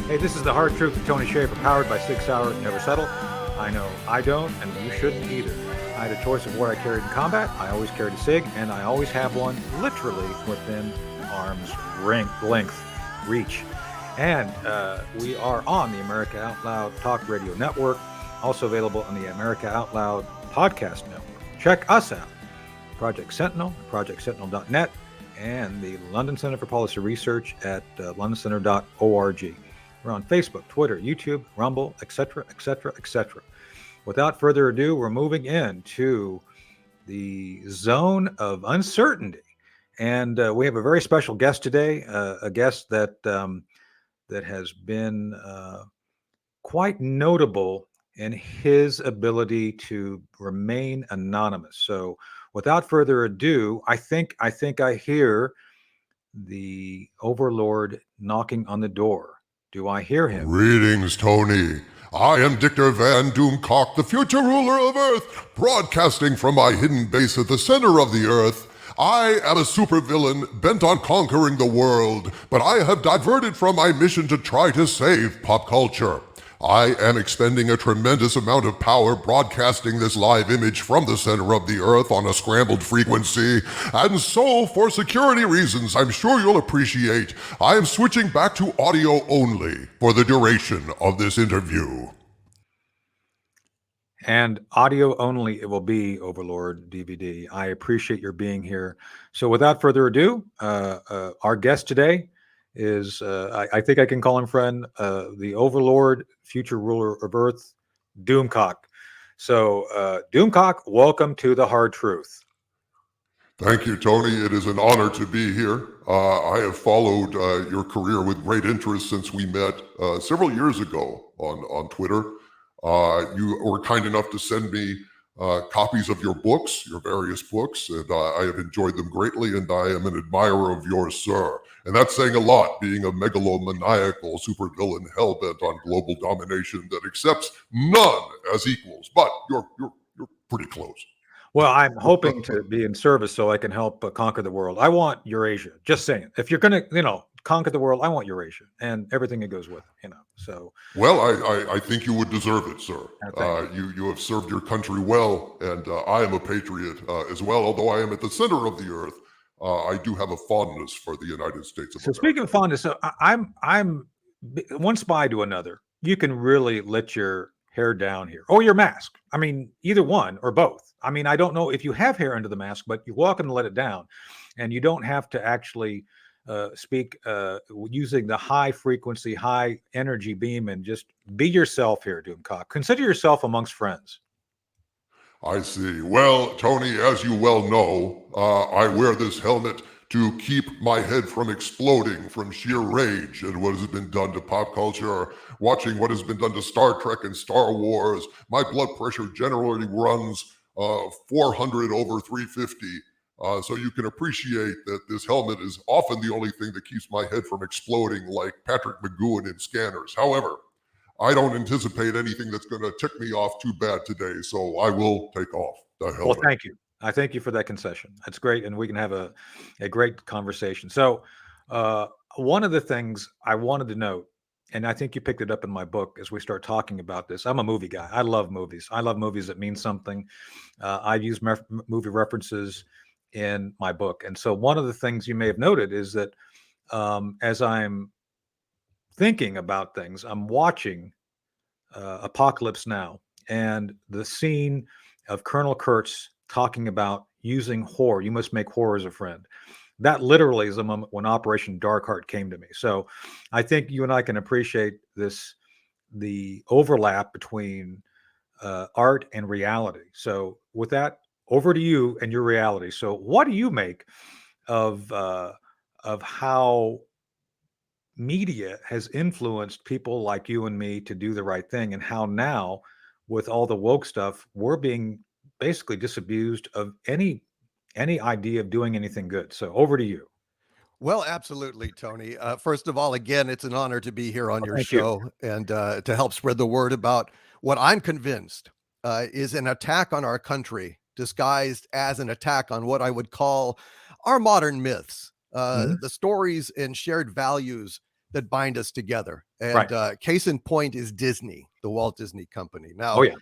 Hey, this is The Hard Truth with Tony Schaefer, powered by Sig Sauer. Never settle. I know I don't, and you shouldn't either. I had a choice of what I carried in combat. I always carried a SIG, and I always have one literally within arm's length reach. And we are on the America Out Loud Talk Radio Network, also available on the America Out Loud Podcast Network. Check us out, Project Sentinel, projectsentinel.net, and the London Center for Policy Research at londoncenter.org. We're on Facebook, Twitter, YouTube, Rumble, etc., etc., etc. Without further ado, we're moving into the zone of uncertainty. And we have a very special guest today, a guest that has been quite notable in his ability to remain anonymous. So without further ado, I think I hear the Overlord knocking on the door. Do I hear him? Greetings, Tony. I am Dicktor Van Doomcock, the future ruler of Earth, broadcasting from my hidden base at the center of the Earth. I am a supervillain bent on conquering the world, but I have diverted from my mission to try to save pop culture. I am expending a tremendous amount of power broadcasting this live image from the center of the Earth on a scrambled frequency, and so, for security reasons I'm sure you'll appreciate, I am switching back to audio only for the duration of this interview. And audio only it will be, Overlord DVD. I appreciate your being here. So without further ado, our guest today is, I think I can call him friend, the Overlord, future ruler of Earth, Doomcock. So Doomcock, welcome to The Hard Truth. Thank you, Tony. It is an honor to be here. I have followed your career with great interest since we met several years ago on Twitter. You were kind enough to send me copies of your books, your various books, and I have enjoyed them greatly, and I am an admirer of yours, sir. And that's saying a lot, being a megalomaniacal supervillain hell-bent on global domination that accepts none as equals. But you're pretty close. Well, I'm hoping to be in service so I can help conquer the world. I want Eurasia. Just saying. If you're going to, conquer the world, I want Eurasia and everything that goes with it, So, well, I think you would deserve it, sir. You have served your country well, and I am a patriot as well. Although I am at the center of the earth, I do have a fondness for the United States of America. Speaking of fondness, so I'm one spy to another. You can really let your hair down here, or your mask. I mean, either one or both. I mean, I don't know if you have hair under the mask, but you're welcome to let it down, and you don't have to actually speak using the high frequency, high energy beam, and just be yourself here, Doomcock. Consider yourself amongst friends. I see. Well, Tony, as you well know, I wear this helmet to keep my head from exploding from sheer rage at what has been done to pop culture. Watching what has been done to Star Trek and Star Wars, my blood pressure generally runs 400 over 350. So you can appreciate that this helmet is often the only thing that keeps my head from exploding like Patrick McGowan in Scanners. However, I don't anticipate anything that's going to tick me off too bad today, so I will take off the helmet. Well, thank you. I thank you for that concession. That's great, and we can have a great conversation. So one of the things I wanted to note, and I think you picked it up in my book as we start talking about this, I'm a movie guy. I love movies. I love movies that mean something. I use movie references in my book. And so one of the things you may have noted is that as I'm thinking about things, I'm watching Apocalypse Now, and the scene of Colonel Kurtz talking about using horror. You must make horror as a friend. That literally is the moment when Operation Darkheart came to me. So I think you and I can appreciate the overlap between art and reality. So with that, over to you and your reality. So what do you make of how media has influenced people like you and me to do the right thing, and how now with all the woke stuff, we're being basically disabused of any idea of doing anything good. So over to you. Well, absolutely, Tony. First of all, again, it's an honor to be here on your thank show and to help spread the word about what I'm convinced is an attack on our country disguised as an attack on what I would call our modern myths, the stories and shared values that bind us together. And Right. Case in point is Disney, the Walt Disney Company. Now, Oh yeah.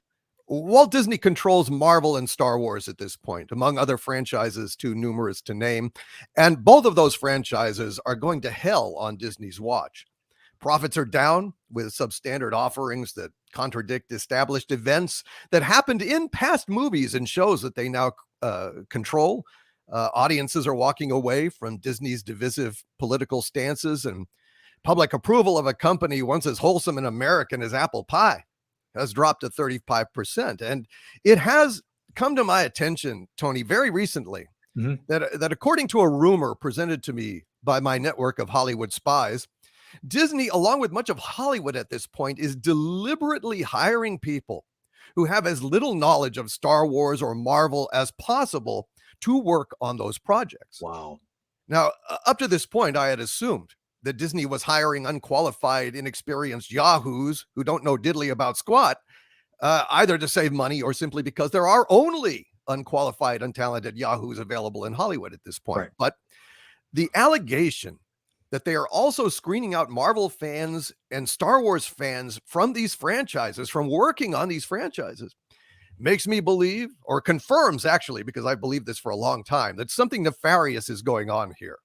Walt Disney controls Marvel and Star Wars at this point, among other franchises too numerous to name. And both of those franchises are going to hell on Disney's watch. Profits are down with substandard offerings that contradict established events that happened in past movies and shows that they now control. Audiences are walking away from Disney's divisive political stances, and public approval of a company once as wholesome and American as apple pie has dropped to 35%. And it has come to my attention, Tony, very recently that according to a rumor presented to me by my network of Hollywood spies, Disney, along with much of Hollywood at this point, is deliberately hiring people who have as little knowledge of Star Wars or Marvel as possible to work on those projects. Wow. Now, up to this point, I had assumed that Disney was hiring unqualified, inexperienced yahoos who don't know diddly about squat, either to save money or simply because there are only unqualified, untalented yahoos available in Hollywood at this point. Right. But the allegation that they are also screening out Marvel fans and Star Wars fans from these franchises, from working on these franchises, makes me believe, or confirms actually, because I've believed this for a long time, that something nefarious is going on here.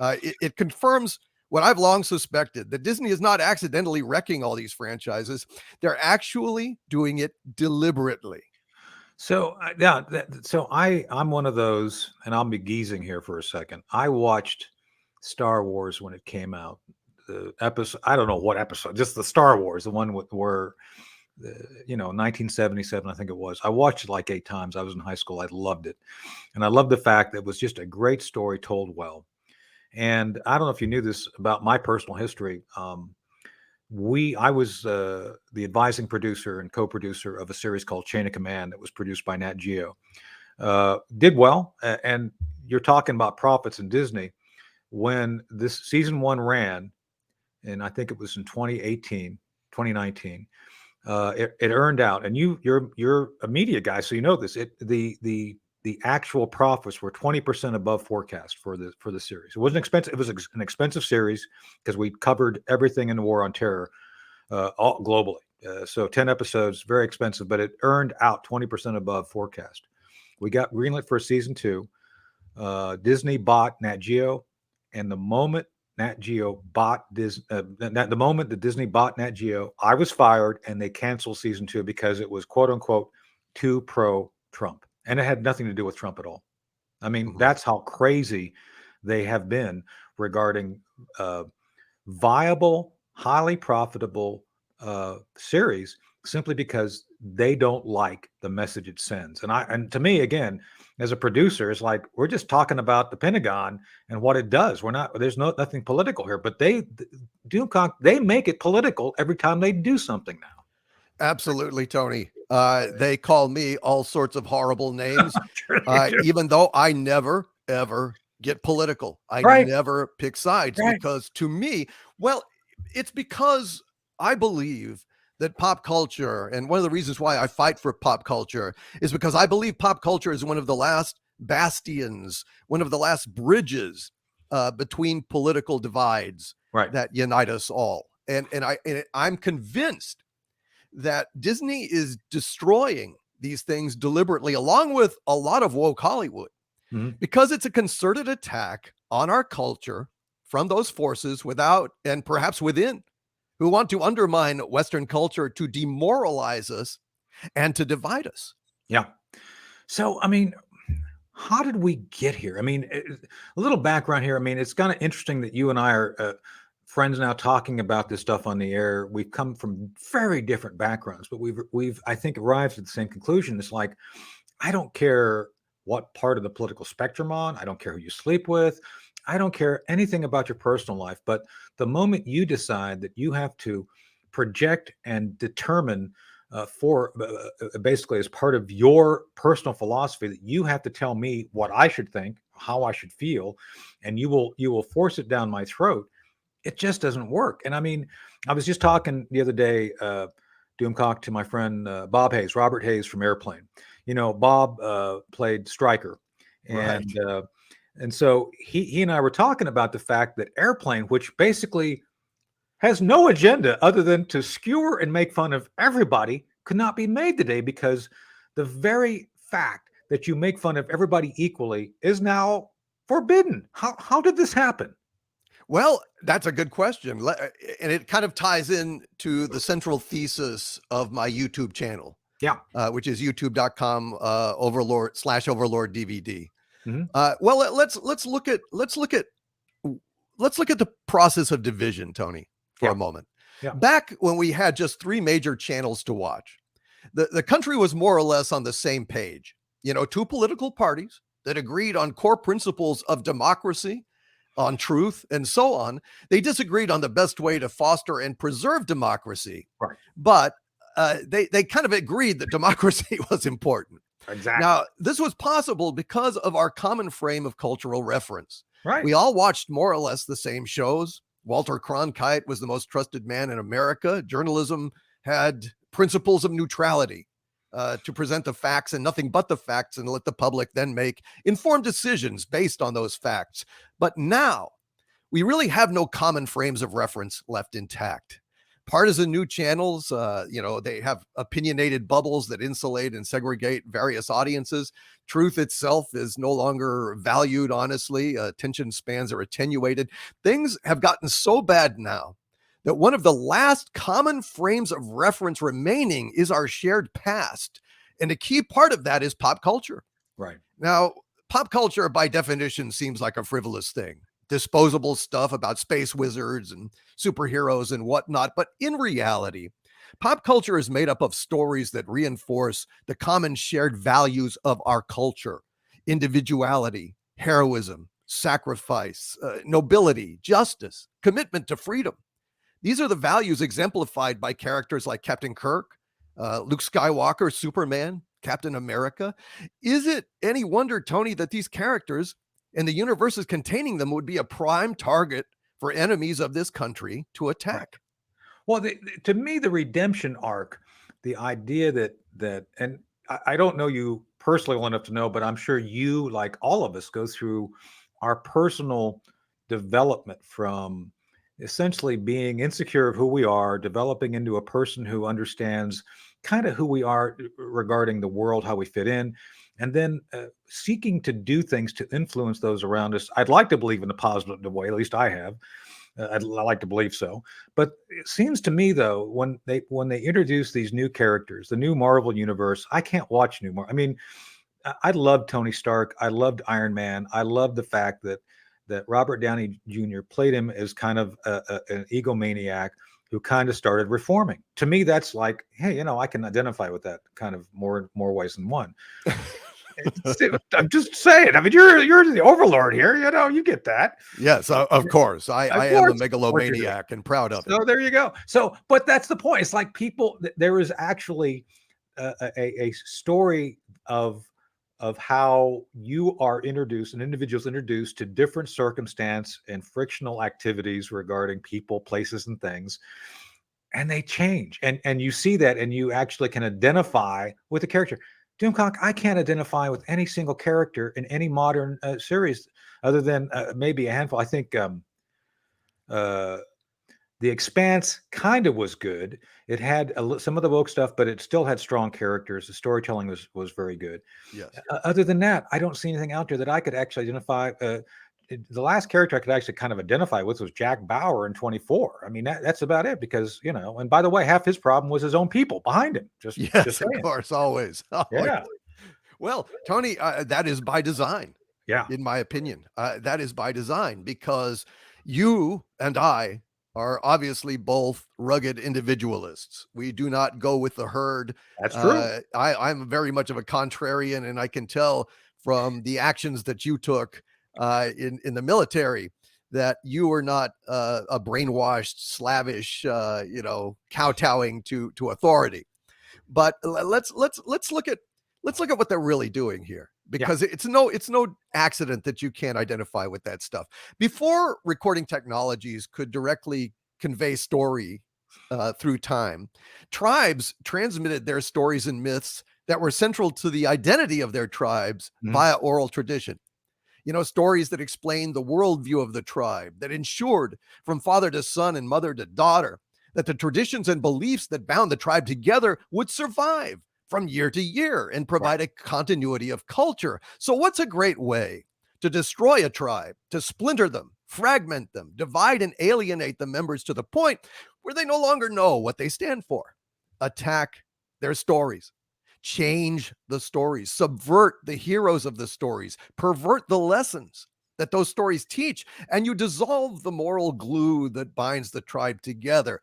It confirms what I've long suspected, that Disney is not accidentally wrecking all these franchises. They're actually doing it deliberately. So I'm one of those, and I'll be geezing here for a second. I watched Star Wars when it came out. The episode, I don't know what episode, just the Star Wars, the one where 1977, I think it was. I watched it like 8 times. I was in high school. I loved it. And I loved the fact that it was just a great story told well. And I don't know if you knew this about my personal history. I was the advising producer and co-producer of a series called Chain of Command that was produced by Nat Geo. Did well. And you're talking about profits in Disney. When this season 1 ran, and I think it was in 2019, it earned out. And you're a media guy, so you know this. The actual profits were 20% above forecast for the series. It wasn't expensive. It was an expensive series because we covered everything in the War on Terror, all globally. So 10 episodes, very expensive, but it earned out 20% above forecast. We got greenlit for season 2. Disney bought Nat Geo, and the moment Nat Geo bought the moment that Disney bought Nat Geo, I was fired, and they canceled season 2 because it was quote unquote too pro Trump. And it had nothing to do with Trump at all. I mean, that's how crazy they have been regarding viable, highly profitable series simply because they don't like the message it sends. And to me, again, as a producer, it's like we're just talking about the Pentagon and what it does. There's nothing political here, but Doomcock, they make it political every time they do something now. Absolutely, Tony. They call me all sorts of horrible names, Sure even though I never, ever get political. I Right. never pick sides Right. because to me, well, it's because I believe that pop culture, and one of the reasons why I fight for pop culture is because I believe pop culture is one of the last bastions, one of the last bridges between political divides that unite us all. And I'm convinced that Disney is destroying these things deliberately, along with a lot of woke Hollywood, because it's a concerted attack on our culture from those forces without and perhaps within who want to undermine Western culture, to demoralize us and to divide us. Yeah. So, I mean, how did we get here? I mean, a little background here. I mean, it's kind of interesting that you and I are friends now talking about this stuff on the air. We've come from very different backgrounds, but we've I think arrived at the same conclusion. It's like, I don't care what part of the political spectrum on. I don't care who you sleep with. I don't care anything about your personal life. But the moment you decide that you have to project and determine basically as part of your personal philosophy that you have to tell me what I should think, how I should feel, and you will force it down my throat, it just doesn't work. And I mean, I was just talking the other day, Doomcock, to my friend Bob Hayes, Robert Hayes from Airplane. You know, Bob played Stryker, and so he and I were talking about the fact that Airplane, which basically has no agenda other than to skewer and make fun of everybody could not be made today, because the very fact that you make fun of everybody equally is now forbidden. How did this happen? Well, that's a good question. And it kind of ties in to the central thesis of my YouTube channel, Yeah. which is youtube.com /overlord DVD. Mhm. Well, let's look at the process of division, Tony, for Yeah. a moment. Yeah. Back when we had just 3 major channels to watch, the country was more or less on the same page. 2 political parties that agreed on core principles of democracy, on truth, and so on. They disagreed on the best way to foster and preserve democracy. Right. But they kind of agreed that democracy was important. Exactly. Now, this was possible because of our common frame of cultural reference. Right. We all watched more or less the same shows. Walter Cronkite was the most trusted man in America. Journalism had principles of neutrality, to present the facts and nothing but the facts, and let the public then make informed decisions based on those facts. But now we really have no common frames of reference left intact. Partisan new channels, they have opinionated bubbles that insulate and segregate various audiences. Truth itself is no longer valued honestly. Attention spans are attenuated. Things have gotten so bad now that one of the last common frames of reference remaining is our shared past. And a key part of that is pop culture. Right. Now, pop culture, by definition, seems like a frivolous thing. Disposable stuff about space wizards and superheroes and whatnot. But in reality, pop culture is made up of stories that reinforce the common shared values of our culture: individuality, heroism, sacrifice, nobility, justice, commitment to freedom. These are the values exemplified by characters like Captain Kirk, Luke Skywalker, Superman, Captain America. Is it any wonder, Tony, that these characters and the universes containing them would be a prime target for enemies of this country to attack? Well, to me, the redemption arc, the idea that, and I don't know you personally well enough to know, but I'm sure you, like all of us, go through our personal development from essentially being insecure of who we are, developing into a person who understands kind of who we are regarding the world, how we fit in, and then seeking to do things to influence those around us. I'd like to believe in a positive way, at least I have. I like to believe so. But it seems to me, though, when they introduce these new characters, the new Marvel universe, I can't watch new Marvel. I mean, I loved Tony Stark. I loved Iron Man. I loved the fact that Robert Downey Jr. played him as kind of an egomaniac who kind of started reforming. To me, that's like, hey, I can identify with that kind of more ways than one. I'm just saying. I mean, you're the overlord here. You get that. Yes, of course. I am a megalomaniac and proud of it. So there you go. So, but that's the point. It's like there is actually a story of how you are introduced, an individual's introduced to different circumstance and frictional activities regarding people, places, and things, and they change. And you see that, and you actually can identify with the character. Doomcock, I can't identify with any single character in any modern series other than maybe a handful. I think The Expanse kind of was good. It had some of the woke stuff, but it still had strong characters. The storytelling was very good. Yes. Other than that, I don't see anything out there that I could actually identify. The last character I could actually kind of identify with was Jack Bauer in 24. I mean, that's about it, because, and by the way, half his problem was his own people behind him. Yes, of course, always. Yeah. Well, Tony, that is by design. Yeah. In my opinion, that is by design, because you and I are obviously both rugged individualists. We do not go with the herd. That's true. I'm very much of a contrarian, and I can tell from the actions that you took in the military that you were not a brainwashed, slavish, kowtowing to authority. But let's look at what they're really doing here, because it's no accident that you can't identify with that stuff. Before recording technologies could directly convey story through time, tribes transmitted their stories and myths that were central to the identity of their tribes via oral tradition. stories that explained the worldview of the tribe, that ensured from father to son and mother to daughter that the traditions and beliefs that bound the tribe together would survive from year to year and provide a continuity of culture. So what's a great way to destroy a tribe, to splinter them, fragment them, divide and alienate the members to the point where they no longer know what they stand for? Attack their stories, change the stories, subvert the heroes of the stories, pervert the lessons that those stories teach, and you dissolve the moral glue that binds the tribe together.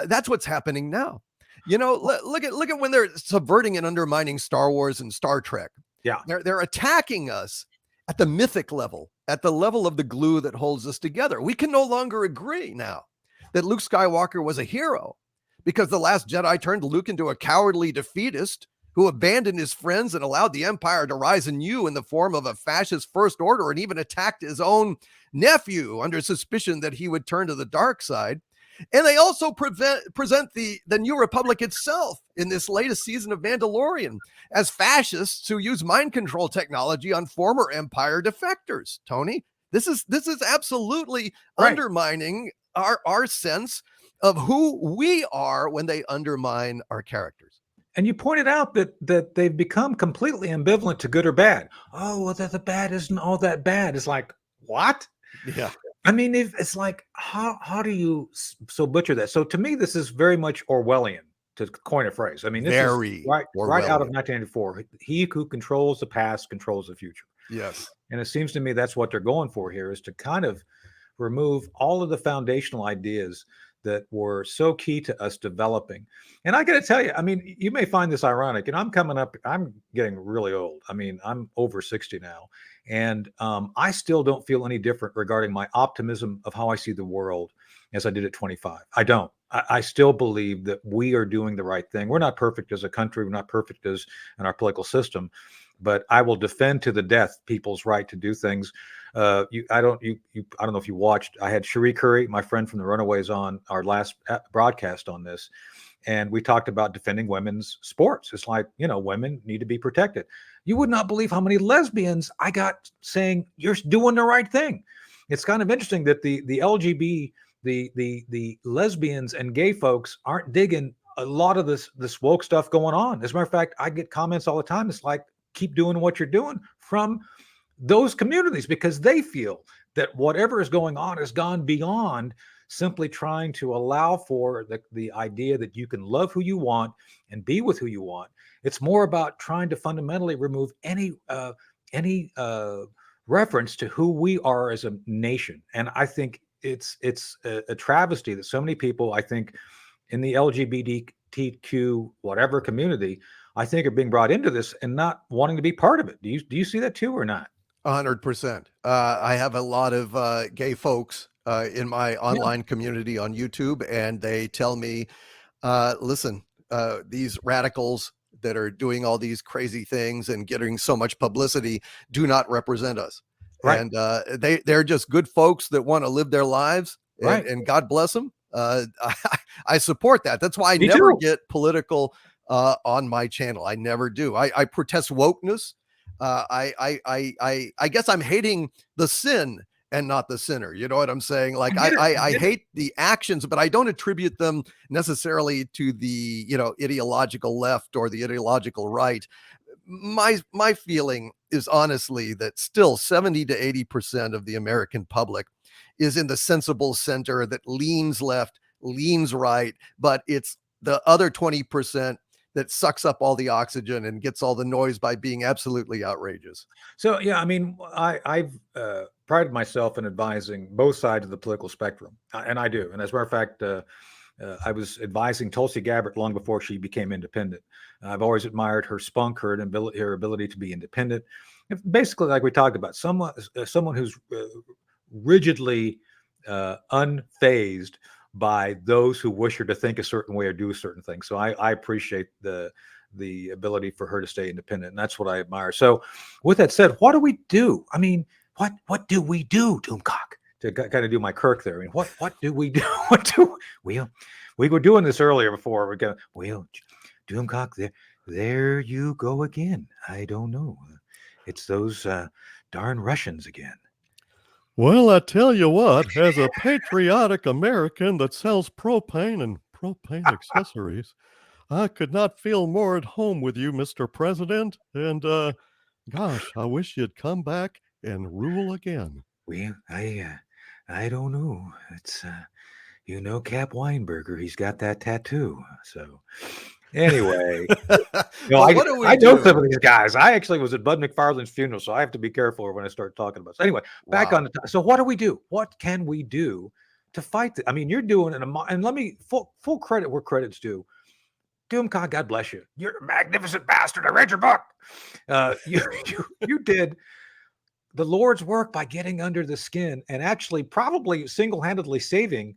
That's what's happening now. Look at when they're subverting and undermining Star Wars and Star Trek. Yeah. They're attacking us at the mythic level, at the level of the glue that holds us together. We can no longer agree now that Luke Skywalker was a hero because The Last Jedi turned Luke into a cowardly defeatist who abandoned his friends and allowed the Empire to rise anew in the form of a fascist First Order, and even attacked his own nephew under suspicion that he would turn to the dark side. And they also present the New Republic itself in this latest season of Mandalorian as fascists who use mind control technology on former Empire defectors. Tony, this is absolutely undermining our sense of who we are when they undermine our characters. And you pointed out that they've become completely ambivalent to good or bad. Oh, well, the bad isn't all that bad. It's like, what? Yeah. I mean, it's like, how do you so butcher that? So to me, this is very much Orwellian, to coin a phrase. I mean, this is right out of 1984. He who controls the past controls the future. Yes. And it seems to me that's what they're going for here, is to kind of remove all of the foundational ideas that were so key to us developing. And I got to tell you, I mean, you may find this ironic, and I'm getting really old. I mean, I'm over 60 now, and I still don't feel any different regarding my optimism of how I see the world as I did at 25. I don't. I still believe that we are doing the right thing. We're not perfect as a country. We're not perfect as in our political system, but I will defend to the death people's right to do things. I don't know if you watched. I had Cherie Curry, my friend from the Runaways, on our last broadcast on this, and we talked about defending women's sports. It's like, women need to be protected. You would not believe how many lesbians I got saying you're doing the right thing. It's kind of interesting that the LGBT, the lesbians and gay folks aren't digging a lot of this woke stuff going on. As a matter of fact, I get comments all the time. It's like, keep doing what you're doing from those communities, because they feel that whatever is going on has gone beyond simply trying to allow for the idea that you can love who you want and be with who you want. It's more about trying to fundamentally remove any reference to who we are as a nation. And I think it's a travesty that so many people, I think, in the LGBTQ whatever community, I think, are being brought into this and not wanting to be part of it. Do you see that too, or not? 100%. I have a lot of gay folks in my online community on YouTube, and they tell me, listen, these radicals that are doing all these crazy things and getting so much publicity do not represent us. Right. And they're just good folks that want to live their lives, and God bless them. I support that. That's why I never get political on my channel. I never do. I protest wokeness. I guess I'm hating the sin and not the sinner. You know what I'm saying? Like I hate the actions, but I don't attribute them necessarily to the, ideological left or the ideological right. My feeling is honestly that still 70 to 80% of the American public is in the sensible center that leans left, leans right, but it's the other 20% that sucks up all the oxygen and gets all the noise by being absolutely outrageous. So, yeah, I mean, I've prided myself in advising both sides of the political spectrum, and I do. And as a matter of fact, I was advising Tulsi Gabbard long before she became independent. I've always admired her spunk, her ability to be independent. Basically, like we talked about, someone who's rigidly unfazed by those who wish her to think a certain way or do a certain thing. So I appreciate the ability for her to stay independent, and that's what I admire. So with that said, what do we do? I mean, what do we do, Doomcock? To kind of do my Kirk there. I mean, what do we do? We were doing this earlier before. We're going, Doomcock, there you go again. I don't know. It's those darn Russians again. Well, I tell you what, as a patriotic American that sells propane and propane accessories, I could not feel more at home with you, Mr. President. And gosh, I wish you'd come back and rule again. Well, I don't know. It's Cap Weinberger. He's got that tattoo. So anyway, Well, what do we I know do? some of these guys. I actually was at Bud McFarland's funeral, so I have to be careful when I start talking about. So anyway, back Wow. on the. So what do we do? What can we do to fight I mean, you're doing and let me full credit where credit's due. Doomcock, God bless you. You're a magnificent bastard. I read your book. You did the Lord's work by getting under the skin and actually probably single-handedly saving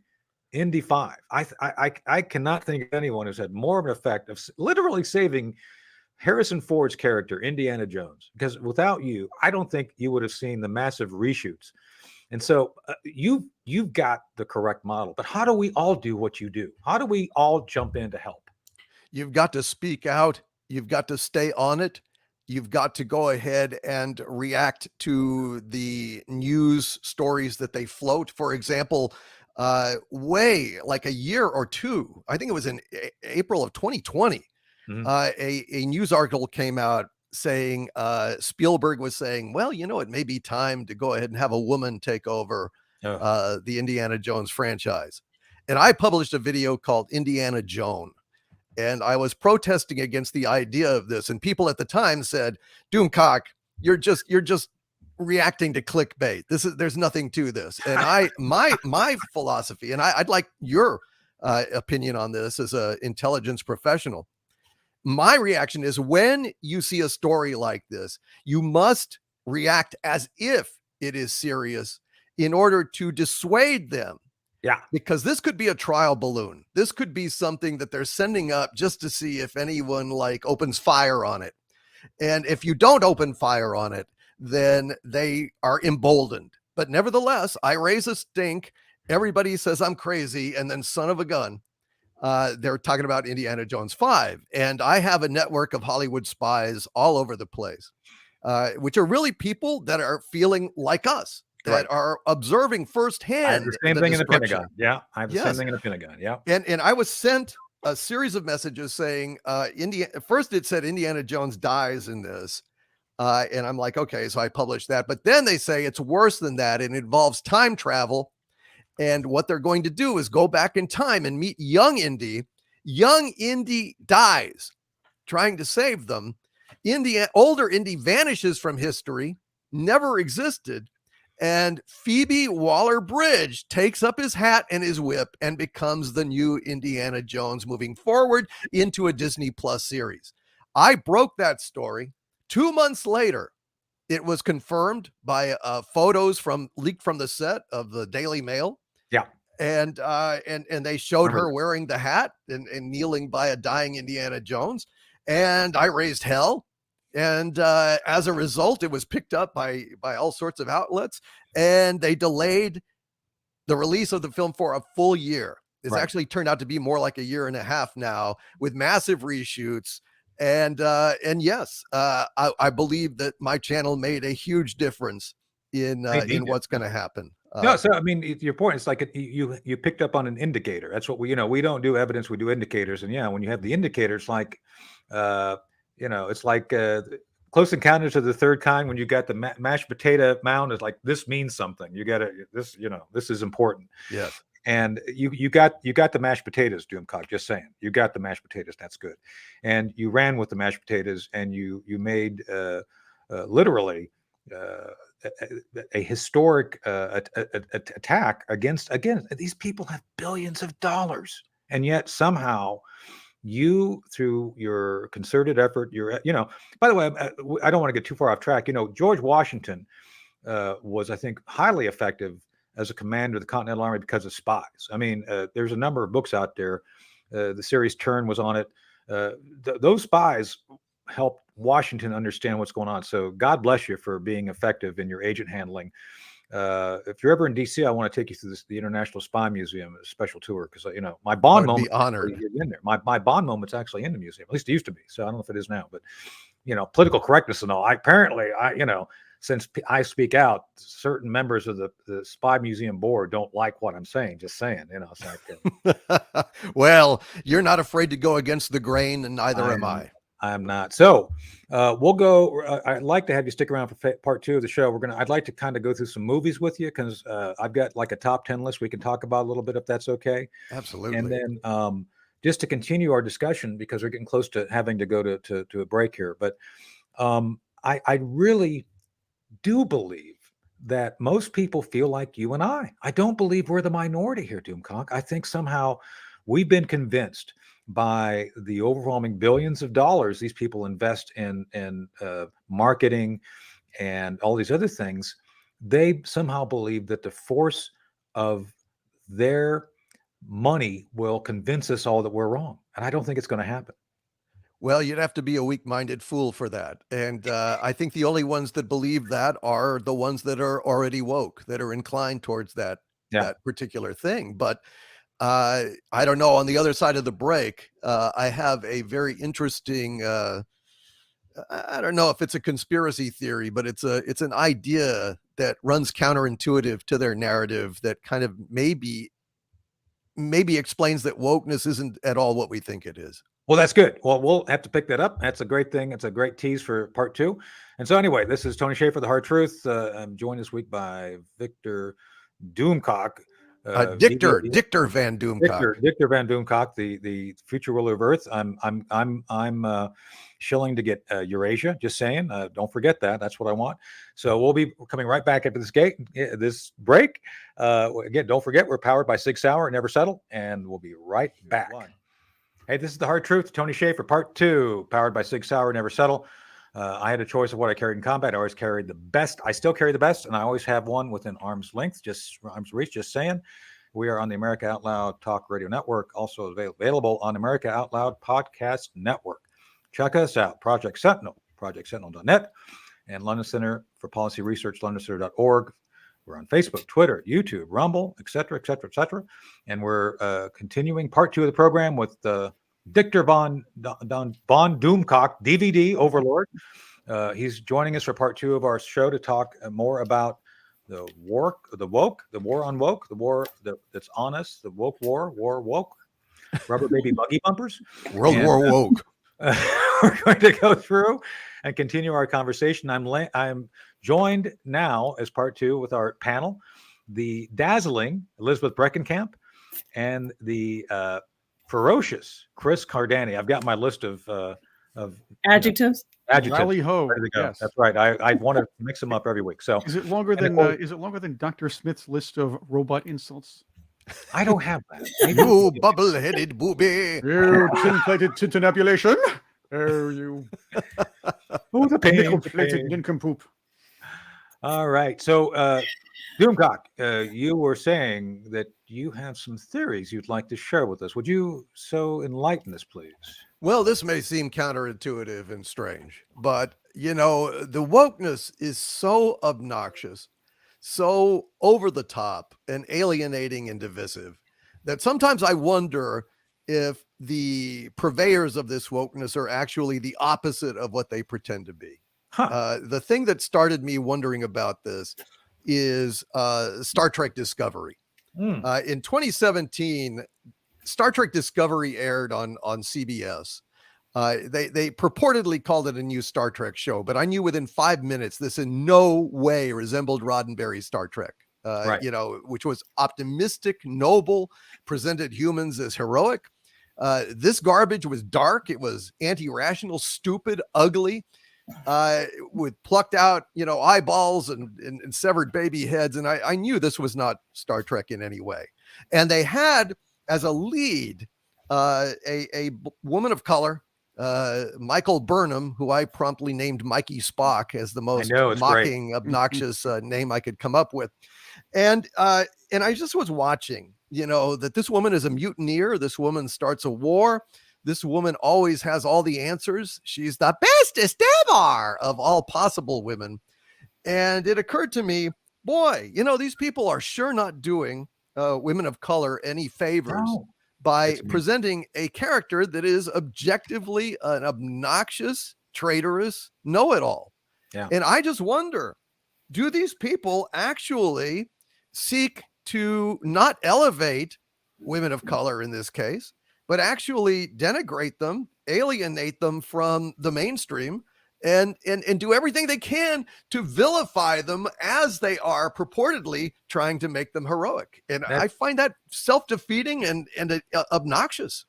Indy 5. I cannot think of anyone who's had more of an effect of literally saving Harrison Ford's character, Indiana Jones, because without you, I don't think you would have seen the massive reshoots. And so you've got the correct model. But how do we all do what you do? How do we all jump in to help? You've got to speak out. You've got to stay on it. You've got to go ahead and react to the news stories that they float. For example, way like a year or two, I think it was in April of 2020, a news article came out saying Spielberg was saying, well, it may be time to go ahead and have a woman take over the Indiana Jones franchise. And I published a video called Indiana Joan. And I was protesting against the idea of this. And people at the time said, Doomcock, you're just reacting to clickbait. There's nothing to this. And my philosophy, and I'd like your opinion on this as an intelligence professional. My reaction is when you see a story like this, you must react as if it is serious in order to dissuade them. Yeah. Because this could be a trial balloon. This could be something that they're sending up just to see if anyone opens fire on it. And if you don't open fire on it, then they are emboldened. But nevertheless, I raise a stink. Everybody says I'm crazy. And then son of a gun, they're talking about Indiana Jones 5. And I have a network of Hollywood spies all over the place, which are really people that are feeling like us. That are observing firsthand. I have the same thing in the Pentagon. Yeah, I have the same thing in the Pentagon. Yeah, and I was sent a series of messages saying, first it said Indiana Jones dies in this, and I'm like, okay, so I published that. But then they say it's worse than that. It involves time travel, and what they're going to do is go back in time and meet young Indy. Young Indy dies, trying to save them. Older Indy vanishes from history, never existed. And Phoebe Waller-Bridge takes up his hat and his whip and becomes the new Indiana Jones moving forward into a Disney Plus series. I broke that story. 2 months later, it was confirmed by photos leaked from the set of the Daily Mail. Yeah. And they showed her wearing the hat and kneeling by a dying Indiana Jones. And I raised hell. And as a result, it was picked up by all sorts of outlets, and they delayed the release of the film for a full year. It's actually turned out to be more like a year and a half now, with massive reshoots. And yes, I believe that my channel made a huge difference in what's going to happen. No, so I mean, your point is like you picked up on an indicator. That's what we don't do evidence, we do indicators. And yeah, when you have the indicators, like it's like Close Encounters of the Third Kind. When you got the mashed potato mound, is like, this means something. You got this is important. Yes. And you got the mashed potatoes, Doomcock. Just saying, you got the mashed potatoes. That's good. And you ran with the mashed potatoes, and you made literally a historic attack against. Again, these people have billions of dollars, and yet somehow you, through your concerted effort, by the way, I don't want to get too far off track. George Washington was, I think, highly effective as a commander of the Continental Army because of spies. I mean, there's a number of books out there. The series Turn was on it. Those spies helped Washington understand what's going on. So God bless you for being effective in your agent handling. If you're ever in DC, I want to take you through the International Spy Museum, a special tour, because my Bond moment be honored in there. My Bond moment's actually in the museum. At least it used to be. So I don't know if it is now, but political correctness and all. since I speak out, certain members of the Spy Museum board don't like what I'm saying. Just saying, it's like, well, you're not afraid to go against the grain, and neither am I. I'm not. So we'll go. I'd like to have you stick around for part 2 of the show. I'd like to kind of go through some movies with you, because I've got like a top 10 list we can talk about a little bit, if that's okay. Absolutely. And then just to continue our discussion, because we're getting close to having to go to a break here. But I really do believe that most people feel like you and I. I don't believe we're the minority here, Doomcock. I think somehow we've been convinced by the overwhelming billions of dollars these people invest in marketing and all these other things. They somehow believe that the force of their money will convince us all that we're wrong. And I don't think it's going to happen. Well, you'd have to be a weak-minded fool for that. And I think the only ones that believe that are the ones that are already woke, that are inclined towards that particular thing. But I don't know. On the other side of the break, I have a very interesting, I don't know if it's a conspiracy theory, but it's an idea that runs counterintuitive to their narrative that kind of maybe explains that wokeness isn't at all what we think it is. Well, that's good. Well, we'll have to pick that up. That's a great thing. It's a great tease for part 2. And so anyway, this is Tony Schaefer, The Hard Truth. I'm joined this week by Victor Doomcock. Dicktor Van Doomcock. Dicktor Van Doomcock, the future ruler of Earth. I'm shilling to get Eurasia. Just saying. Don't forget that. That's what I want. So we'll be coming right back after this break. Again, don't forget, we're powered by Sig Sauer, Never Settle, and we'll be right back. Hey, this is The Hard Truth. Tony Schaefer, part 2, powered by Sig Sauer, Never Settle. I had a choice of what I carried in combat. I always carried the best. I still carry the best, and I always have one within arm's length, just arm's reach, just saying. We are on the America Out Loud Talk Radio Network, also available on America Out Loud Podcast Network. Check us out, Project Sentinel, projectsentinel.net, and London Center for Policy Research, londoncenter.org. We're on Facebook, Twitter, YouTube, Rumble, et cetera, et cetera, et cetera. And we're continuing part 2 of the program with Dicktor Von Doomcock, DVD Overlord. He's joining us for part 2 of our show to talk more about the war on woke, the war that's on us, the woke war woke, rubber baby buggy bumpers, World War Woke. We're going to go through and continue our conversation. I'm joined now as part 2 with our panel, the dazzling Elizabeth Breckenkamp and the ferocious Chris Cardani. I've got my list of adjectives. Adjectives. Rally ho! Yes. That's right. I want to mix them up every week. So is it longer than Dr. Smith's list of robot insults? I don't have that. You bubble-headed booby. You tin-plated tintinabulation. Oh, you. Oh, the nickel-plated nincompoop. All right. So, Doomcock, you were saying that you have some theories you'd like to share with us. Would you so enlighten us, please? Well, this may seem counterintuitive and strange, but, the wokeness is so obnoxious, so over the top and alienating and divisive that sometimes I wonder if the purveyors of this wokeness are actually the opposite of what they pretend to be. The thing that started me wondering about this is Star Trek Discovery. In 2017, Star Trek Discovery aired on CBS. They purportedly called it a new Star Trek show, but I knew within 5 minutes this in no way resembled Roddenberry's Star Trek. Right. Which was optimistic, noble, presented humans as heroic. This garbage was dark. It was anti-rational, stupid, ugly, with plucked out, eyeballs and severed baby heads. And I knew this was not Star Trek in any way. And they had as a lead a woman of color, Michael Burnham, who I promptly named Mikey Spock as the most mocking, obnoxious name I could come up with. And I just was watching, that this woman is a mutineer. This woman starts a war. This woman always has all the answers. She's the bestest ever of all possible women. And it occurred to me, boy, these people are sure not doing women of color any favors by presenting a character that is objectively an obnoxious, traitorous know-it-all. Yeah. And I just wonder do these people actually seek to not elevate women of color in this case, but actually denigrate them, alienate them from the mainstream, and do everything they can to vilify them as they are purportedly trying to make them heroic? And I find that self-defeating and obnoxious.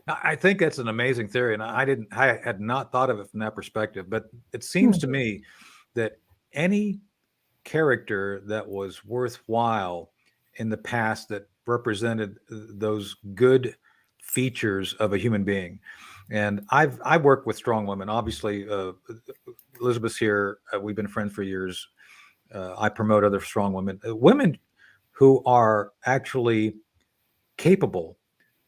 I think that's an amazing theory, and I had not thought of it from that perspective. But it seems to me that any character that was worthwhile in the past that represented those good features of a human being, and I've worked with strong women. Obviously, Elizabeth's here. We've been friends for years. I promote other strong women, women who are actually capable,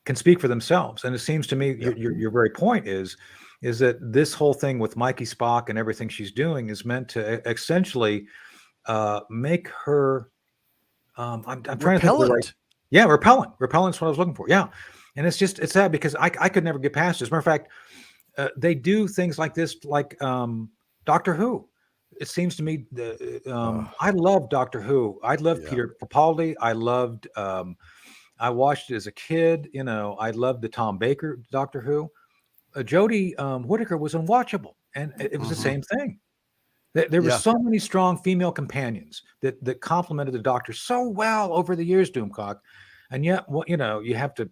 can speak for themselves. And it seems to me your very point is that this whole thing with Mikey Spock and everything she's doing is meant to essentially make her I'm trying to think of the right, repellent. Repellent's what I was looking for. Yeah. And it's sad because I could never get past it. As a matter of fact, they do things like this, like Doctor Who. It seems to me I love Doctor Who. I loved Peter Capaldi. I loved I watched it as a kid. You know, I loved the Tom Baker Doctor Who. Jodie Whittaker was unwatchable, and it was the same thing. There were so many strong female companions that complemented the Doctor so well over the years, Doomcock, and yet, you know, you have to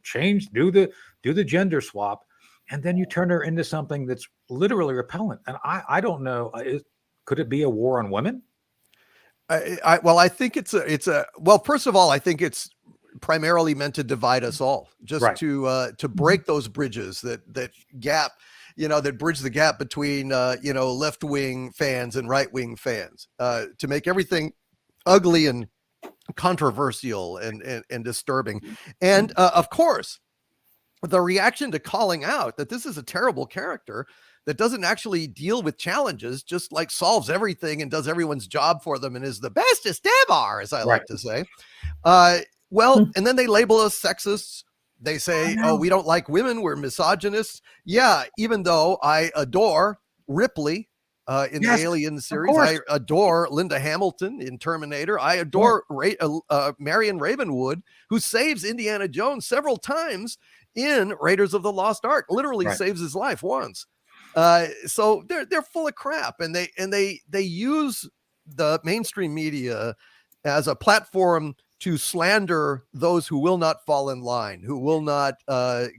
do the gender swap, and then you turn her into something that's literally repellent. And I don't know, could it be a war on women? I think it's a well. First of all, I think it's primarily meant to divide us all, just to break those bridges, that gap, you know, that bridge the gap between you know, left-wing fans and right-wing fans, to make everything ugly and controversial and disturbing. And of course, the reaction to calling out that this is a terrible character that doesn't actually deal with challenges, just like solves everything and does everyone's job for them and is the bestest ever, as I like to say. Well, and then they label us sexists. They say, oh, we don't like women, we're misogynists. Yeah, even though I adore Ripley in the Alien series. I adore Linda Hamilton in Terminator. I adore Marion Ravenwood, who saves Indiana Jones several times in Raiders of the Lost Ark. Literally saves his life once. So they're full of crap, and they use the mainstream media as a platform to slander those who will not fall in line, who will not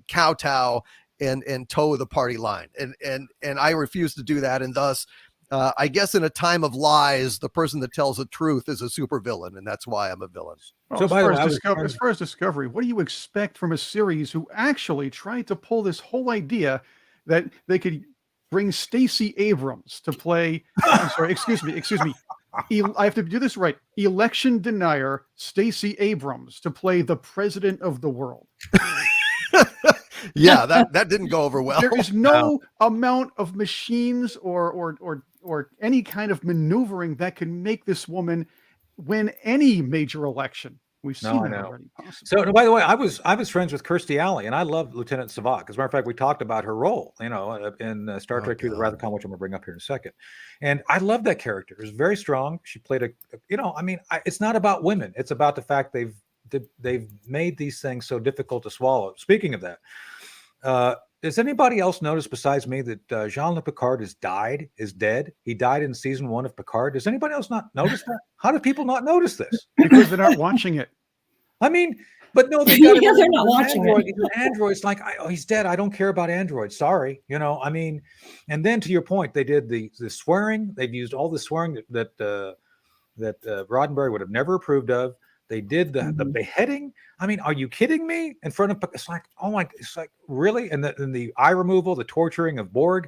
kowtow and toe the party line. And I refuse to do that. And thus, I guess in a time of lies, the person that tells the truth is a supervillain, and that's why I'm a villain. Well, so as far as Discovery, what do you expect from a series who actually tried to pull this whole idea that they could bring Stacey Abrams to play? I'm sorry, excuse me. I have to do this right. Election denier Stacey Abrams to play the president of the world. Yeah, that didn't go over well. There is no amount of machines or any kind of maneuvering that can make this woman win any major election. We've seen that already. Possibly. So, by the way, I was friends with Kirstie Alley, and I love Lieutenant Savat. As a matter of fact, we talked about her role, you know, in Star Trek II: The Wrath of Khan, which I'm going to bring up here in a second. And I love that character. It was very strong. She played it's not about women. It's about the fact they've made these things so difficult to swallow. Speaking of that, does anybody else notice besides me that Jean-Luc Picard is dead? He died in season 1 of Picard. Does anybody else not notice that? How do people not notice this? Because they're not watching it. I mean, but no, they got they're not watching it. He's an android. It's like, he's dead. I don't care about androids. Sorry. You know, I mean, and then to your point, they did the swearing. They've used all the swearing that Roddenberry would have never approved of. They did the beheading. I mean, are you kidding me? In front of, it's like, oh my, it's like, really? And the eye removal, the torturing of Borg.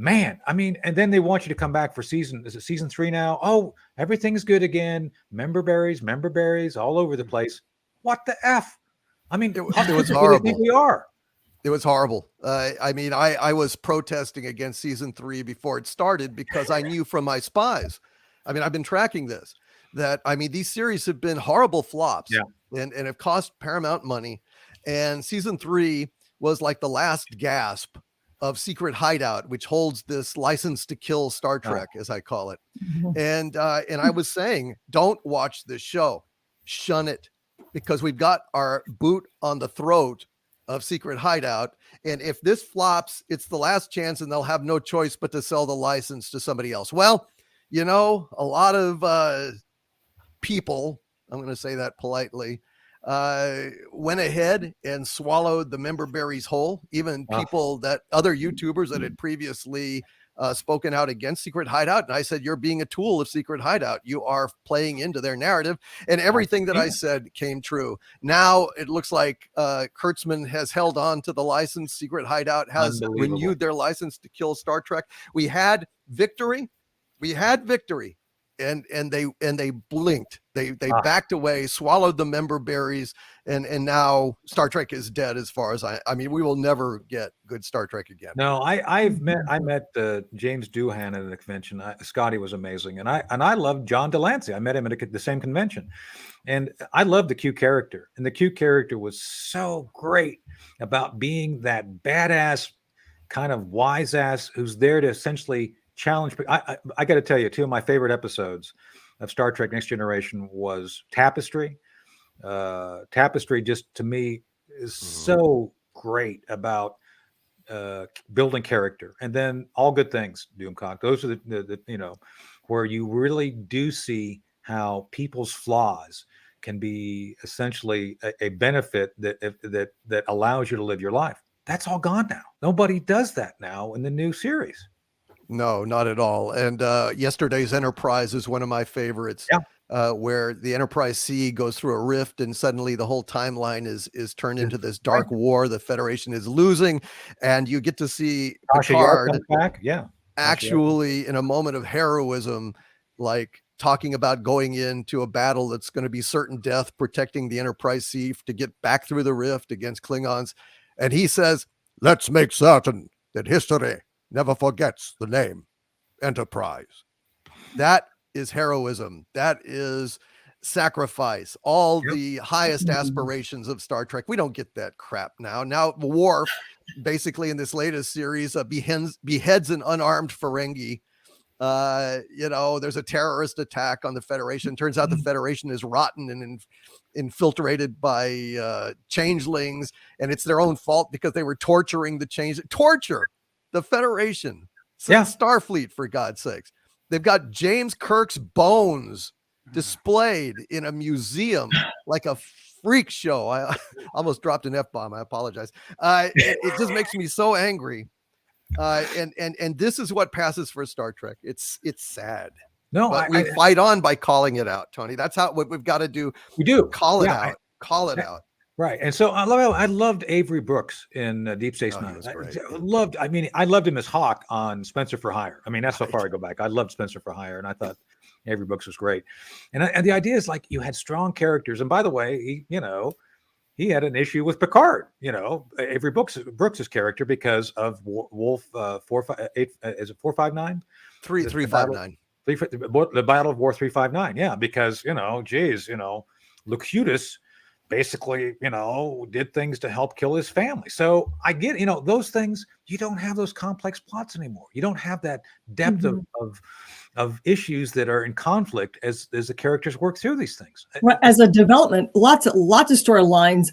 Man, I mean, and then they want you to come back for season 3 now? Oh, everything's good again. Member berries all over the place. What the F? I mean, it was horrible. Think we are. It was horrible. I mean, I was protesting against season 3 before it started because I knew from my spies. I mean, I've been tracking this. That, I mean, these series have been horrible flops and have cost Paramount money. And season 3 was like the last gasp of Secret Hideout, which holds this license to kill Star Trek, as I call it. And I was saying, don't watch this show, shun it, because we've got our boot on the throat of Secret Hideout. And if this flops, it's the last chance and they'll have no choice but to sell the license to somebody else. Well, you know, a lot of people, I'm going to say that politely, went ahead and swallowed the member berries whole. Even people that other YouTubers that had previously spoken out against Secret Hideout. And I said, you're being a tool of Secret Hideout. You are playing into their narrative. And everything that I said came true. Now it looks like Kurtzman has held on to the license. Secret Hideout has renewed their license to kill Star Trek. We had victory. And they blinked. They backed away, swallowed the member berries, and now Star Trek is dead. As far as I mean, we will never get good Star Trek again. No, I met James Doohan at the convention. Scotty was amazing, and I loved John Delancey. I met him at the same convention, and I loved the Q character. And the Q character was so great about being that badass kind of wise ass who's there to essentially challenge. I got to tell you, two of my favorite episodes of Star Trek Next Generation was Tapestry. Tapestry just to me is so great about building character, and then All Good Things, Doomcock. Those are the you know, where you really do see how people's flaws can be essentially a benefit that allows you to live your life. That's all gone now. Nobody does that now in the new series. No, not at all. And yesterday's Enterprise is one of my favorites, where the Enterprise C goes through a rift and suddenly the whole timeline is turned into this dark war. The Federation is losing, and you get to see Picard back. Actually in a moment of heroism, like talking about going into a battle that's going to be certain death, protecting the Enterprise C to get back through the rift against Klingons. And he says, let's make certain that history never forgets the name Enterprise. That is heroism. That is sacrifice. All the highest aspirations of Star Trek. We don't get that crap now. Now Worf, basically in this latest series, beheads an unarmed Ferengi. You know, there's a terrorist attack on the Federation. Turns out the Federation is rotten and infiltrated by changelings, and it's their own fault because they were torturing the the Federation. Starfleet, for God's sakes. They've got James Kirk's bones displayed in a museum like a freak show. I almost dropped an F-bomb. I apologize. It just makes me so angry. And this is what passes for Star Trek. It's sad. No, but we fight on by calling it out, Tony. That's what we've got to do. We do call it out. Call it out. Right. And so I loved Avery Brooks in Deep Space Nine. I loved him as Hawk on Spencer for Hire. I mean, that's so far I go back. I loved Spencer for Hire, and I thought Avery Brooks was great. And the idea is like you had strong characters. And by the way, he had an issue with Picard, Avery Brooks's character because of Wolf 458. Is it 459? 359. The Battle of War 359. Yeah, because Locutus basically, did things to help kill his family. So I get, those things, you don't have those complex plots anymore. You don't have that depth of issues that are in conflict as the characters work through these things. Well, as a development, lots of storylines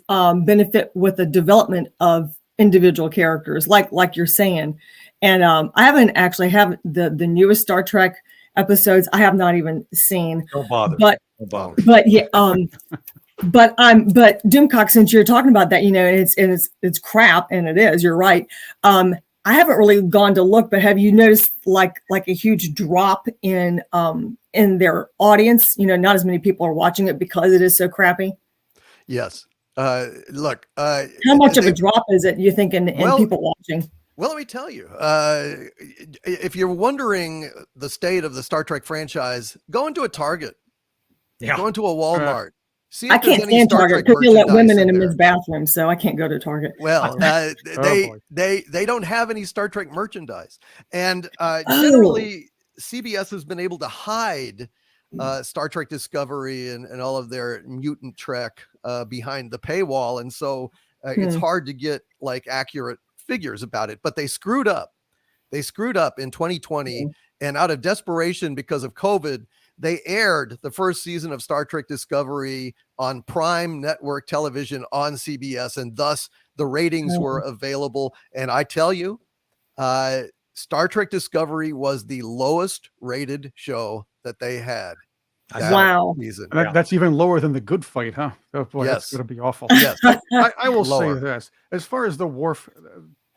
benefit with the development of individual characters, like you're saying. And I haven't actually have the newest Star Trek episodes. I have not even seen. Don't bother. But yeah. But Doomcock, since you're talking about that, it's crap, and it is. You're right. I haven't really gone to look, but have you noticed like a huge drop in their audience? Not as many people are watching it because it is so crappy. Yes. Look. How much of a drop is it? You think in people watching? Well, let me tell you. If you're wondering the state of the Star Trek franchise, go into a Target. Yeah. Go into a Walmart. I can't stand Target because they let women in a men's bathroom, so I can't go to Target. Well, they don't have any Star Trek merchandise, and generally CBS has been able to hide Star Trek Discovery and all of their mutant Trek behind the paywall, and so it's hard to get like accurate figures about it, but they screwed up. They screwed up in 2020, and out of desperation because of COVID, they aired the first season of Star Trek Discovery on Prime Network television on CBS, and thus the ratings were available. And I tell you, Star Trek Discovery was the lowest rated show that they had. Wow. Season. That's even lower than the Good Fight, huh? Oh boy, that's Yes. going to be awful. Yes. I will Lower. say this: as far as the Worf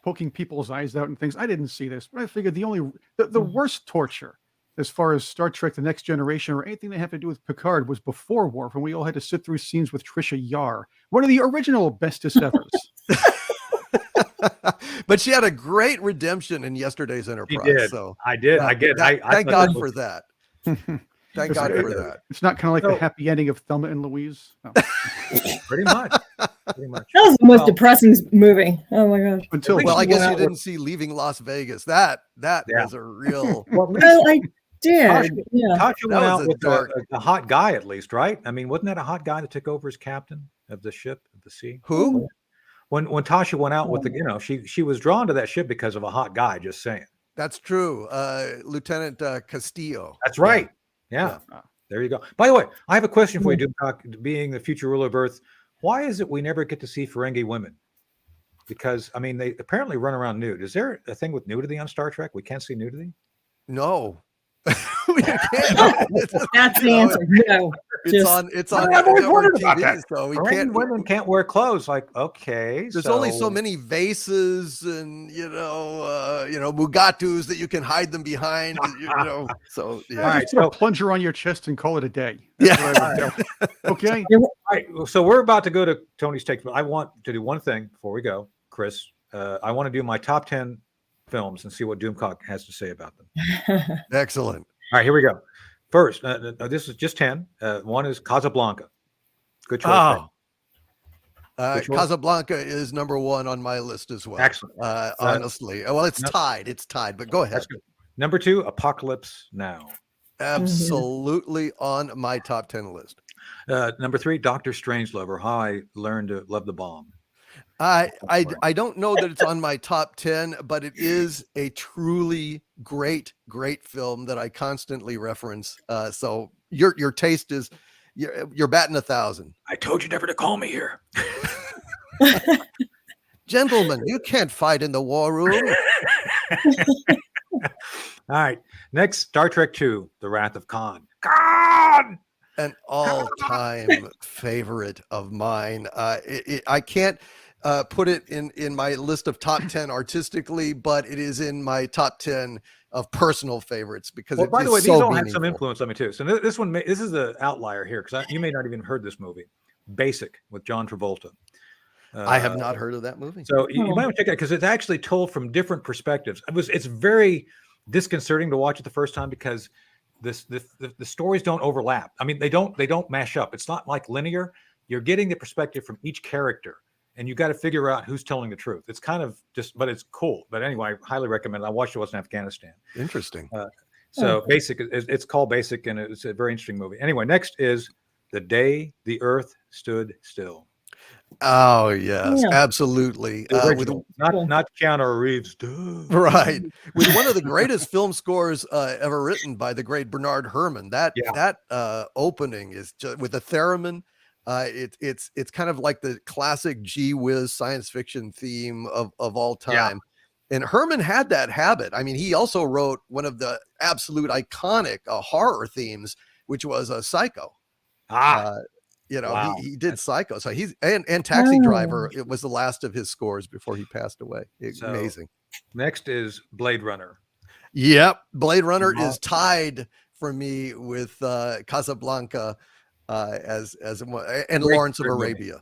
poking people's eyes out and things, I didn't see this, but I figured the worst torture, as far as Star Trek: The Next Generation or anything that had to do with Picard, was before Worf, and we all had to sit through scenes with Trisha Yar, one of the original bestest evers. But she had a great redemption in Yesterday's Enterprise. She did. So I did. I get. I thank thought God that for was- that. Thank God for that. It's not kind of like So- the happy ending of Thelma and Louise. No. Pretty much. Pretty much. That was the most Well, depressing movie. Oh my gosh. Until least Well, I she guess went you out didn't see Leaving Las Vegas. That Yeah. was a real. Well, at least Well, I did. Tasha- Yeah. Tasha That went was out a with dark- a hot guy, at least, right? I mean, wasn't that a hot guy that took over as captain of the ship of the sea? Who? When Tasha went out with she was drawn to that ship because of a hot guy. Just saying. That's true. Lieutenant Castillo. That's right. Yeah. Yeah. There you go. By the way, I have a question for you, Doomcock. Being the future ruler of Earth, why is it we never get to see Ferengi women? Because I mean, they apparently run around nude. Is there a thing with nudity on Star Trek? We can't see nudity. No. We can't. That's the You know, answer. No. It's Just- on I've always network wondered about TV, that. so we Ferengi can't. women can't wear clothes. Like, okay, There's only so many vases and Mugatus that you can hide them behind. So yeah. All right, just put so- a plunger on your chest and call it a day. Yeah. That's what I would do. Okay. All right, so we're about to go to Tony's take, but I want to do one thing before we go, Chris. I want to do my top 10 films and see what Doomcock has to say about them. Excellent. All right, here we go. First, this is just 10. One is Casablanca. Good choice. right? Which one? Casablanca is number one on my list as well. Excellent. Honestly, well, it's no. tied. It's tied. But go ahead. That's good. Number 2, Apocalypse Now. Absolutely on my top 10 list. Number 3, Doctor Strangelove, or How I Learned to Love the Bomb. I don't know that it's on my top 10, but it is a truly great film that I constantly reference. So your taste is you're batting 1,000. I told you never to call me here. Gentlemen, you can't fight in the war room. All right. Next, Star Trek 2, The Wrath of Khan. Khan! An all-time favorite of mine. I can't put it in my list of top 10 artistically, but it is in my top 10 of personal favorites because Well, it's by the way, these so all have some meaningful. influence on me too. So this is the outlier here because you may not even heard this movie, Basic with John Travolta. I have not heard of that movie. So you might want to check it out because it's actually told from different perspectives. It's very disconcerting to watch it the first time because the stories don't overlap. I mean, they don't mash up. It's not like linear. You're getting the perspective from each character, and you got to figure out who's telling the truth. It's kind of but it's cool. But anyway, I highly recommend it. I watched it in Afghanistan. Interesting. So Basic, it's called Basic, and it's a very interesting movie. Anyway, next is The Day the Earth Stood Still. Oh yes, Yeah. absolutely. The With original, not Keanu Reeves. Duh. right with one of the greatest film scores ever written by the great Bernard Herrmann. That opening is just with the theremin. It's kind of like the classic gee whiz science fiction theme of all time. And Herman had that habit. I mean, he also wrote one of the absolute iconic horror themes, which was Psycho. Wow. He did Psycho. So he's and Taxi Driver. It was the last of his scores before he passed away. Amazing. Next is Blade Runner. Yep, Blade Runner is tied for me with Casablanca as and Great Lawrence of movie. Arabia.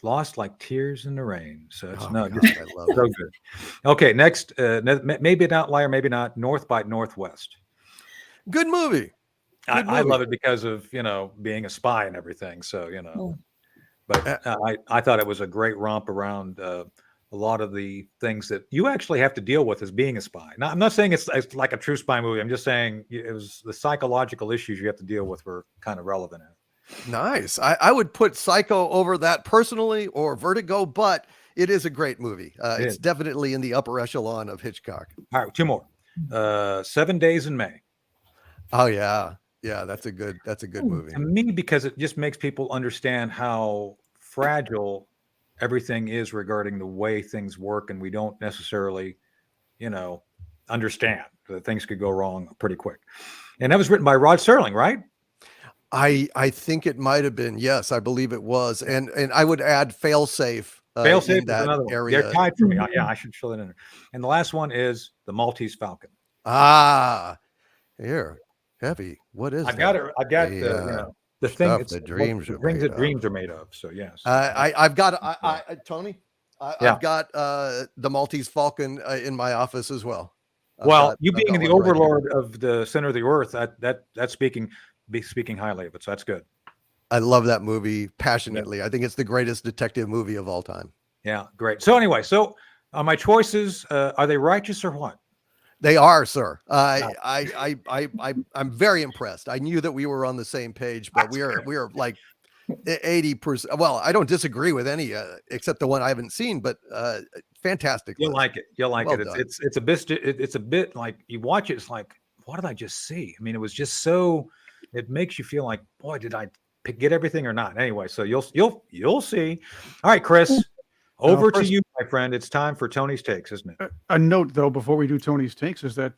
Lost like tears in the rain. So it's Oh, no, gosh, I love so it. good. Okay, next, maybe an outlier, maybe not. North by Northwest. Good movie. Good I movie. love it because of being a spy and everything. So Oh. but I thought it was a great romp around a lot of the things that you actually have to deal with as being a spy. Now, I'm not saying it's like a true spy movie. I'm just saying it was the psychological issues you have to deal with were kind of relevant in it. Nice. I would put Psycho over that personally, or Vertigo, but It is a great movie. It It's is. definitely in the upper echelon of Hitchcock. All right, two more. 7 Days in May. Oh yeah, yeah. That's a good movie. To me, because it just makes people understand how fragile everything is regarding the way things work, and we don't necessarily, understand that things could go wrong pretty quick. And that was written by Rod Serling, right? I think it might have been. Yes, I believe it was. And I would add Failsafe. Failsafe in is that another one. area. They're tied for me. Yeah, I should fill it in there. And the last one is The Maltese Falcon. Ah, here, heavy. What is I that? got it. I got the thing. stuff It's that dreams the are things made that of. dreams are made of. So yes. I've got Tony. Yeah. I've got the Maltese Falcon in my office as well. Well, you I've being got the one right here. overlord of the center of the earth, that's speaking highly of it. So that's good. I love that movie passionately. Yeah. I think it's the greatest detective movie of all time. Yeah, great. So anyway, my choices, are they righteous or what? They are, sir. I'm very impressed. I knew that we were on the same page, but we are like 80%. Well, I don't disagree with any except the one I haven't seen, but fantastic. You'll like it. You'll like well it. Done. It's a bit like you watch it. It's like, what did I just see? I mean, it was just so. It makes you feel like, boy, did I get everything or not? Anyway, so you'll see. All right, Chris. Over to you, my friend. It's time for Tony's takes, isn't it? A note, though, before we do Tony's takes, is that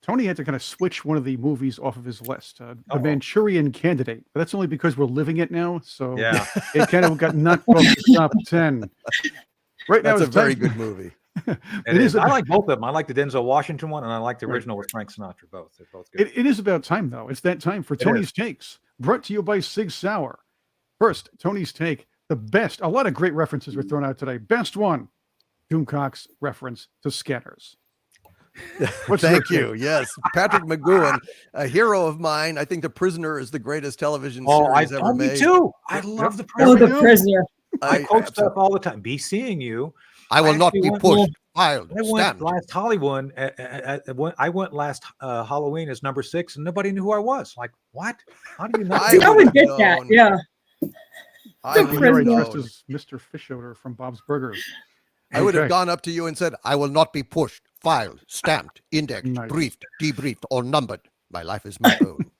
Tony had to kind of switch one of the movies off of his list, The Manchurian Candidate. But that's only because we're living it now, so yeah, it kind of got knocked off the top 10. Right now, it's a very good movie. It is. I like both of them. I like the Denzel Washington one, and I like the original with Frank Sinatra. Both. They're both good. It is about time, though. It's that time for Tony's takes, brought to you by Sig Sauer. First, Tony's take. The best, a lot of great references were thrown out today. Best one, Doomcock's reference to scanners. Thank you. Yes, Patrick McGowan, a hero of mine. I think The Prisoner is the greatest television series ever made. Me too. I love The Prisoner. Oh, The Prisoner. I quote stuff all the time. Be seeing you. I will not be pushed. Filed. I went last Hollywood. I went last Halloween as number 6, and nobody knew who I was. Like, what? How do you know? I would get that. Yeah. I would have dressed as Mr. Fishoder from Bob's Burgers. I would have gone up to you and said, I will not be pushed, filed, stamped, indexed, Nice. briefed, debriefed, or numbered. My life is my own.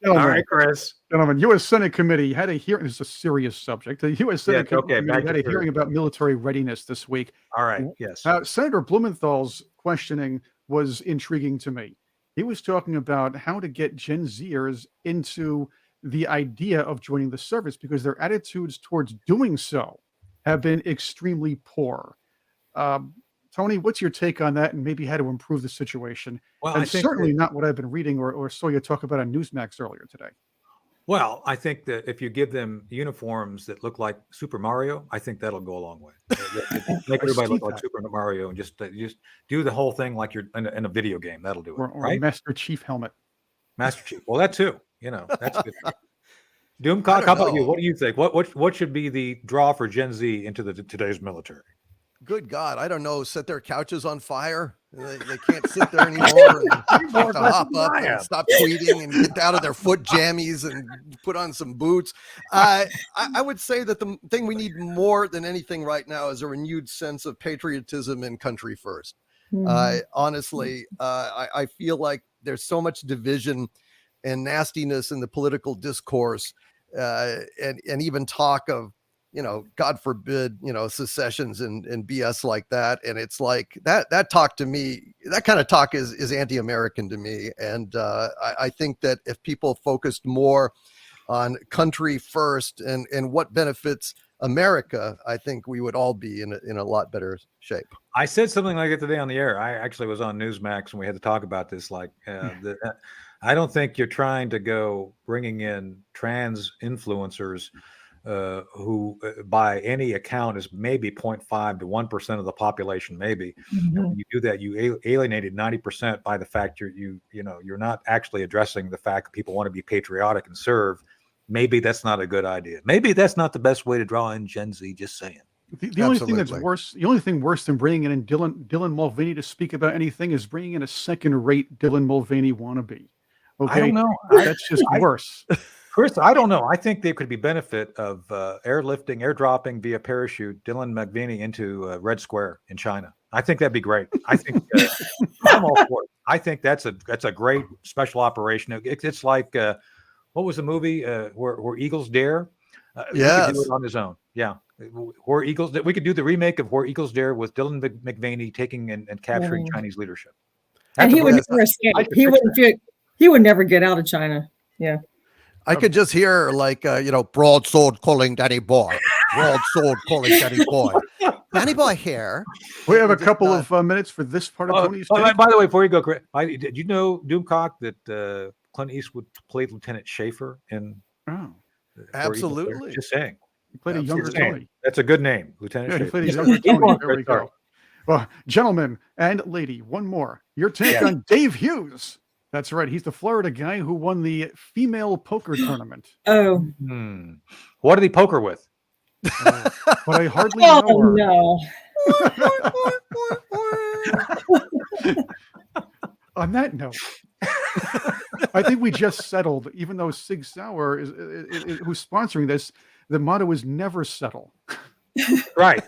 All right, Chris. Gentlemen, U.S. Senate Committee had a hearing. This is a serious subject. The U.S. Senate Committee had a hearing about military readiness this week. All right, yes. Senator Blumenthal's questioning was intriguing to me. He was talking about how to get Gen Zers into the idea of joining the service because their attitudes towards doing so have been extremely poor. Tony, what's your take on that and maybe how to improve the situation? Well, and I think certainly not what I've been reading or saw you talk about on Newsmax earlier today. Well, I think that if you give them uniforms that look like Super Mario, I think that'll go a long way. Make everybody look like Super Mario and just do the whole thing like you're in a video game. That'll do it. Or right? a Master Chief helmet. Master Chief. Well, that too. That's good. Doomcock, how about you? What do you think? What should be the draw for Gen Z into today's military? Good God, I don't know. Set their couches on fire. They can't sit there anymore. And have to hop up and stop tweeting and get out of their foot jammies and put on some boots. I would say that the thing we need more than anything right now is a renewed sense of patriotism and country first. Honestly, I feel like there's so much division and nastiness in the political discourse, and even talk of, God forbid, secessions and BS like that. And it's like that talk to me, that kind of talk is anti-American to me. And I think that if people focused more on country first and what benefits America, I think we would all be in a lot better shape. I said something like it today on the air. I actually was on Newsmax and we had to talk about this. Like, I don't think you're trying to go bringing in trans influencers who by any account is maybe 0.5 to 1% of the population, maybe. And when you do that, you alienated 90% by the fact you're not actually addressing the fact that people want to be patriotic and serve. Maybe that's not a good idea. Maybe that's not the best way to draw in Gen Z, just saying. The only thing that's worse, the only thing worse than bringing in Dylan Mulvaney to speak about anything is bringing in a second-rate Dylan Mulvaney wannabe. Okay, I don't know. That's just worse. Chris, I don't know. I think there could be benefit of airdropping via parachute Dylan Mulvaney into Red Square in China. I think that'd be great. I think I'm all for it. I think that's a great special operation. It's like what was the movie where Eagles Dare? He could do it on his own. Yeah, where Eagles. We could do the remake of Where Eagles Dare with Dylan McVaney taking and capturing Chinese leadership. And he would never escape. He would never get out of China. Yeah. I could just hear like broadsword calling Danny Boy, broadsword calling Danny Boy, Danny Boy here. We have a couple of minutes for this part of Tony's take. By the way, before you go, Chris, did you know Doomcock that Clint Eastwood played Lieutenant Schaefer in? Oh, absolutely. Just saying, he played a younger Tony. That's a good name, Lieutenant Schaefer. He played a younger Tony. There we go. Well, gentlemen and lady, one more. Your take on Dave Hughes. That's right. He's the Florida guy who won the female poker tournament. Oh. What did he poker with? But I hardly know her. No. On that note, I think we just settled, even though Sig Sauer is who's sponsoring this, the motto is never settle. Right.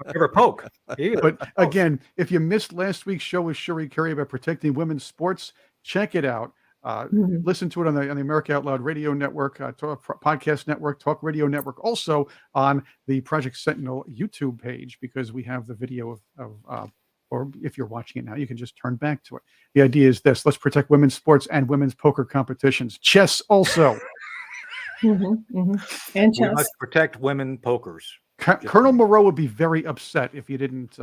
Never poke. But again, if you missed last week's show with Shuri Curry about protecting women's sports, check it out. Listen to it on the America Out Loud Radio Network, Podcast Network, Talk Radio Network, also on the Project Sentinel YouTube page, because we have the video of or if you're watching it now, you can just turn back to it. The idea is this: let's protect women's sports and women's poker competitions. Chess also. And chess. We must protect women pokers. Colonel Moreau would be very upset if you didn't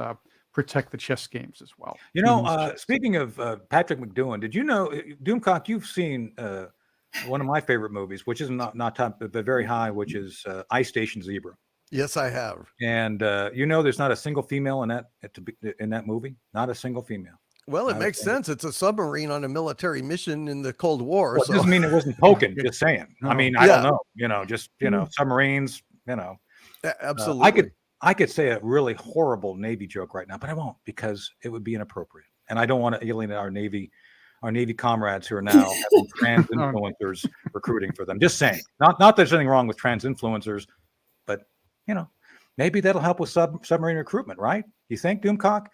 protect the chess games as well. You know, speaking of Patrick McDoohan, did you know, Doomcock, you've seen one of my favorite movies, which is not top, but very high, which is Ice Station Zebra. Yes, I have. And there's not a single female in that movie. Not a single female. Well, it makes sense. It's a submarine on a military mission in the Cold War. Well, so. It doesn't mean it wasn't poking. Just saying. I mean, I don't know. Just submarines. Absolutely. I could say a really horrible Navy joke right now, but I won't, because it would be inappropriate, and I don't want to alienate our Navy comrades who are now having trans influencers recruiting for them. Just saying. Not that there's anything wrong with trans influencers, but maybe that'll help with submarine recruitment, right? You think, Doomcock?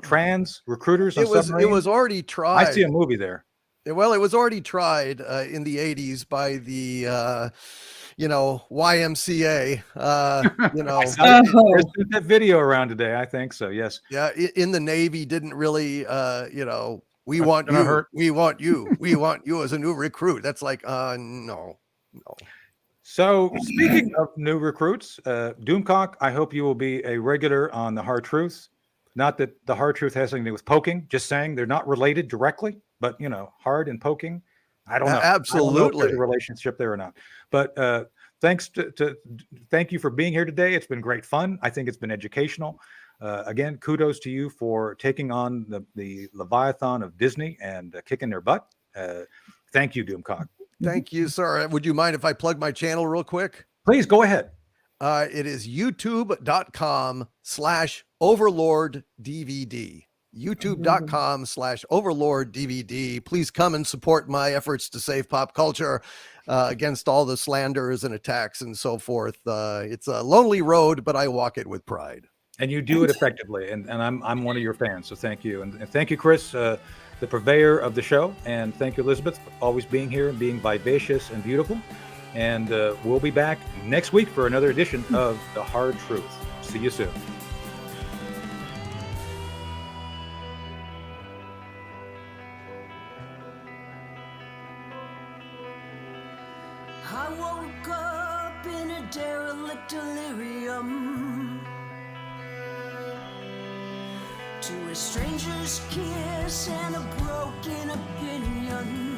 Trans recruiters. It was already tried. I see a movie there. Well, it was already tried in the 80s by the YMCA. There's that video around today. I think so. Yes. Yeah. In the Navy, didn't really. We want you. We want you. We want you as a new recruit. That's like, no. So speaking of new recruits, Doomcock, I hope you will be a regular on the Hard Truth. Not that the Hard Truth has anything to do with poking, just saying they're not related directly, but hard and poking, I don't know. Absolutely. I don't know if there's a relationship there or not. But thank you for being here today. It's been great fun. I think it's been educational. Again, kudos to you for taking on the Leviathan of Disney and kicking their butt. Thank you, Doomcock. Thank you, sir. Would you mind if I plug my channel real quick? Please go ahead. It is youtube.com/overlorddvd. youtube.com/overlorddvd. Please come and support my efforts to save pop culture against all the slanders and attacks and so forth. It's a lonely road, but I walk it with pride. And you do it effectively, and I'm one of your fans, so thank you. And thank you, Chris, the purveyor of the show, and thank you, Elizabeth, for always being here and being vivacious and beautiful. And we'll be back next week for another edition of The Hard Truth. See you soon. I woke up in a derelict delirium to a stranger's kiss and a broken opinion.